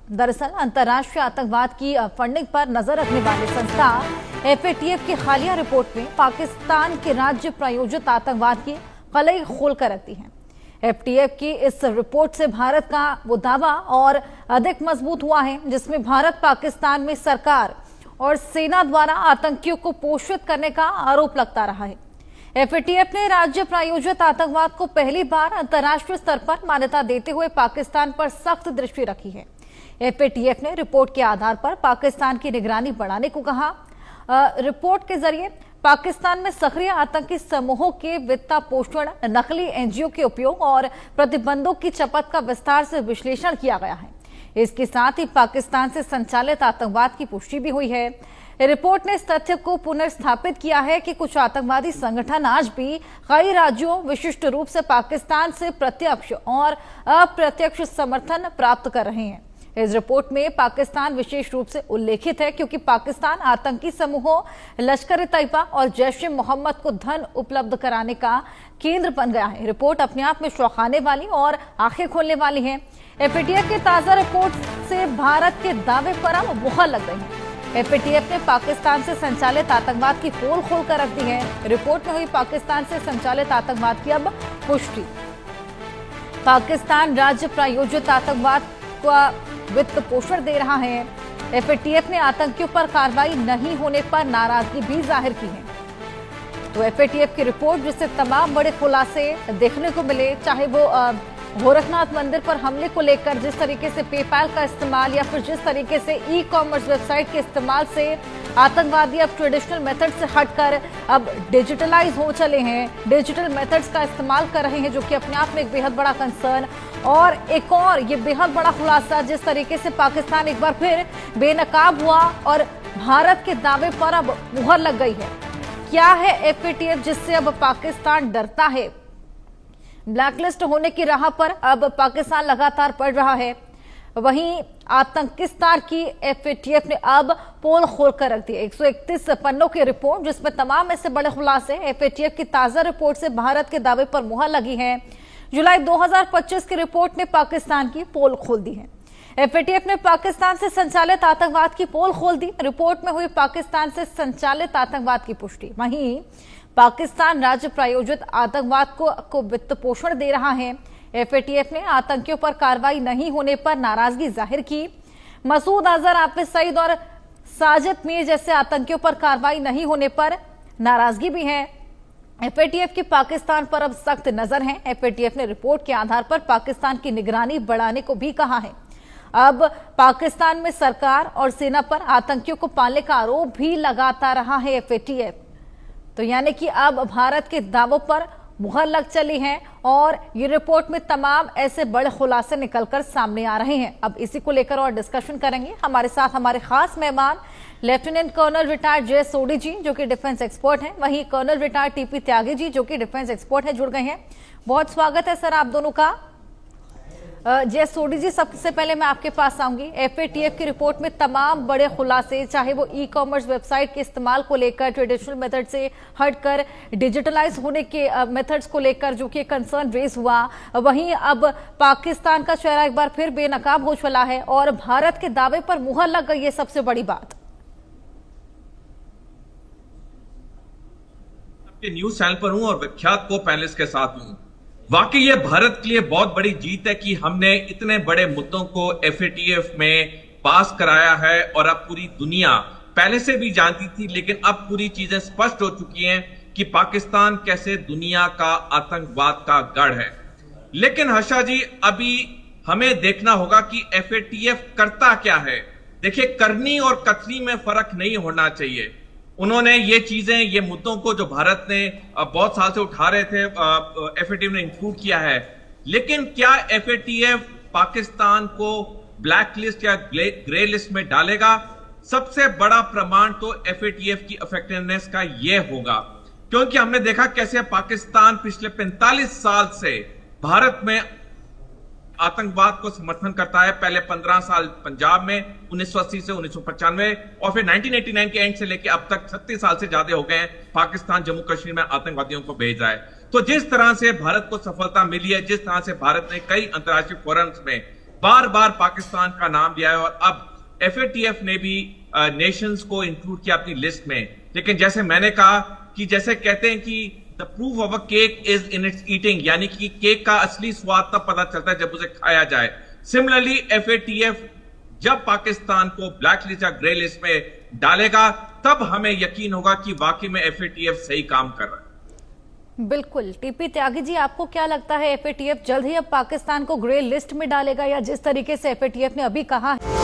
दरअसल अंतर्राष्ट्रीय आतंकवाद की फंडिंग पर नजर रखने वाली संस्था एफएटीएफ की हालिया रिपोर्ट में पाकिस्तान के राज्य प्रायोजित आतंकवाद की कलई खोल कर रखती है। एफएटीएफ की इस रिपोर्ट से भारत का वो दावा और अधिक मजबूत हुआ है, जिसमें भारत पाकिस्तान में सरकार और सेना द्वारा आतंकियों को पोषित करने का आरोप लगता रहा है। एफएटीएफ ने राज्य प्रायोजित आतंकवाद को पहली बार अंतर्राष्ट्रीय स्तर पर मान्यता देते हुए पाकिस्तान पर सख्त दृष्टि रखी है। एफएटीएफ ने रिपोर्ट के आधार पर पाकिस्तान की निगरानी बढ़ाने को कहा। रिपोर्ट के जरिए पाकिस्तान में सक्रिय आतंकी समूहों के वित्त पोषण, नकली एनजीओ के उपयोग और प्रतिबंधों की चपत का विस्तार से विश्लेषण किया गया है। इसके साथ ही पाकिस्तान से संचालित आतंकवाद की पुष्टि भी हुई है। रिपोर्ट ने इस तथ्य को पुनर्स्थापित किया है कि कुछ आतंकवादी संगठन आज भी कई राज्यों, विशिष्ट रूप से पाकिस्तान से प्रत्यक्ष और अप्रत्यक्ष समर्थन प्राप्त कर रहे हैं। इस रिपोर्ट में पाकिस्तान विशेष रूप से उल्लेखित है, क्योंकि पाकिस्तान आतंकी समूहों लश्कर-ए-तैयबा और जैश-ए-मोहम्मद को धन उपलब्ध कराने का केंद्र बन गया है। रिपोर्ट अपने आप में चौंकाने वाली और आंखें खोलने वाली है। एफएटीएफ की ताजा रिपोर्ट से भारत के दावे पर अब मुहर लग गई है। एफएटीएफ ने पाकिस्तान से संचालित आतंकवाद की पोल खोल कर रख दी है। रिपोर्ट में हुई पाकिस्तान से संचालित आतंकवाद की अब पुष्टि। पाकिस्तान राज्य प्रायोजित आतंकवाद का वित्त पोषण दे रहा है। एफएटीएफ ने आतंकियों पर कार्रवाई नहीं होने पर नाराजगी भी जाहिर की है। तो एफएटीएफ की रिपोर्ट, जिससे तमाम बड़े खुलासे देखने को मिले, चाहे वो गोरखनाथ मंदिर पर हमले को लेकर जिस तरीके से पेपैल का इस्तेमाल या फिर जिस तरीके से ई कॉमर्स वेबसाइट के इस्तेमाल से आतंकवादी अब ट्रेडिशनल मेथड से हटकर अब डिजिटलाइज हो चले हैं, डिजिटल मेथड्स का इस्तेमाल कर रहे हैं, जो कि अपने आप में एक बेहद बड़ा कंसर्न। और एक और ये बेहद बड़ा खुलासा, जिस तरीके से पाकिस्तान एक बार फिर बेनकाब हुआ और भारत के दावे पर अब मुहर लग गई है। क्या है एफएटीएफ जिससे अब पाकिस्तान डरता है? ब्लैकलिस्ट होने की राह पर अब पाकिस्तान लगातार बढ़ रहा है। वहीं आतंकिस्तान की एफएटीएफ ने अब पोल खोलकर रख दी। 131 पन्नों की रिपोर्ट, जिसमें तमाम ऐसे बड़े खुलासे। एफएटीएफ की ताजा रिपोर्ट से भारत के दावे पर मुहर लगी है। जुलाई 2025 की रिपोर्ट ने पाकिस्तान की पोल खोल दी है। एफएटीएफ ने पाकिस्तान से संचालित आतंकवाद की पोल खोल दी। रिपोर्ट में हुई पाकिस्तान से संचालित आतंकवाद की पुष्टि। वहीं पाकिस्तान राज्य प्रायोजित आतंकवाद को वित्त पोषण दे रहा है। एफएटीएफ ने आतंकियों पर कार्रवाई नहीं होने पर नाराजगी जाहिर की। मसूद अजहर, हाफिज सईद और साजिद मीर जैसे आतंकियों पर कार्रवाई नहीं होने पर नाराजगी भी है। एफएटीएफ की पाकिस्तान पर अब सख्त नजर है। एफएटीएफ ने रिपोर्ट के आधार पर पाकिस्तान की निगरानी बढ़ाने को भी कहा है। अब पाकिस्तान में सरकार और सेना पर आतंकियों को पालने का आरोप भी लगाता रहा है एफएटीएफ। तो यानी कि अब भारत के दावों पर मुहर लग चली है और ये रिपोर्ट में तमाम ऐसे बड़े खुलासे निकलकर सामने आ रहे हैं। अब इसी को लेकर और डिस्कशन करेंगे। हमारे साथ हमारे खास मेहमान लेफ्टिनेंट कर्नल रिटायर्ड जे सोडी जी, जो कि डिफेंस एक्सपर्ट हैं, वहीं colonel retired TP Tyagi ji, जो कि डिफेंस एक्सपर्ट हैं, जुड़ गए हैं। बहुत स्वागत है सर आप दोनों का। जय सोडी जी, सबसे पहले मैं आपके पास आऊंगी। एफएटीएफ की रिपोर्ट में तमाम बड़े खुलासे, चाहे वो ई कॉमर्स वेबसाइट के इस्तेमाल को लेकर, ट्रेडिशनल मेथड से हटकर डिजिटलाइज होने के मेथड्स को लेकर जो कि कंसर्न रेज हुआ, वहीं अब पाकिस्तान का चेहरा एक बार फिर बेनकाब हो चला है और भारत के दावे पर मुहर लग गई है। सबसे बड़ी बात, आपके न्यूज चैनल पर हूं और विख्यात को पैनलिस्ट के साथ हूं। वाकई ये भारत के लिए बहुत बड़ी जीत है कि हमने इतने बड़े मुद्दों को एफएटीएफ में पास कराया है और अब पूरी दुनिया पहले से भी जानती थी, लेकिन अब पूरी चीजें स्पष्ट हो चुकी हैं कि पाकिस्तान कैसे दुनिया का आतंकवाद का गढ़ है। लेकिन हर्षा जी, अभी हमें देखना होगा कि एफएटीएफ करता क्या है। देखिए, करनी और कथनी में फर्क नहीं होना चाहिए। उन्होंने ये चीजें, ये मुद्दों को जो भारत ने बहुत साल से उठा रहे थे, एफएटीएफ ने इंक्लूड किया है। लेकिन क्या एफएटीएफ पाकिस्तान को ब्लैक लिस्ट या ग्रे लिस्ट में डालेगा? सबसे बड़ा प्रमाण तो एफएटीएफ की इफेक्टिवनेस का यह होगा, क्योंकि हमने देखा कैसे पाकिस्तान पिछले 45 साल से भारत में आतंकवाद को समर्थन करता है। पहले 15 साल पंजाब में 1980 से 1995 और फिर 1989 के एंड से लेकर अब तक 36 साल से ज्यादा हो गए हैं पाकिस्तान जम्मू कश्मीर में आतंकवादियों को भेज रहा है। तो जिस तरह से भारत को सफलता मिली है, जिस तरह से भारत ने कई अंतर्राष्ट्रीय फोरम्स में बार बार पाकिस्तान का नाम लिया है और अब एफएटीएफ ने भी नेशंस को इंक्लूड किया अपनी लिस्ट में। लेकिन जैसे मैंने कहा कि जैसे कहते हैं कि the proof of a cake is in its eating, यानी कि केक का असली स्वाद तब पता चलता है जब उसे खाया जाए। सिमिलरली एफएटीएफ जब पाकिस्तान को ब्लैक लिस्ट या ग्रे लिस्ट में डालेगा तब हमें यकीन होगा कि वाकई में एफएटीएफ सही काम कर रहा है। बिल्कुल। टीपी त्यागी जी, आपको क्या लगता है एफएटीएफ जल्द ही अब पाकिस्तान को ग्रे लिस्ट में डालेगा, या जिस तरीके से एफएटीएफ ने अभी कहा है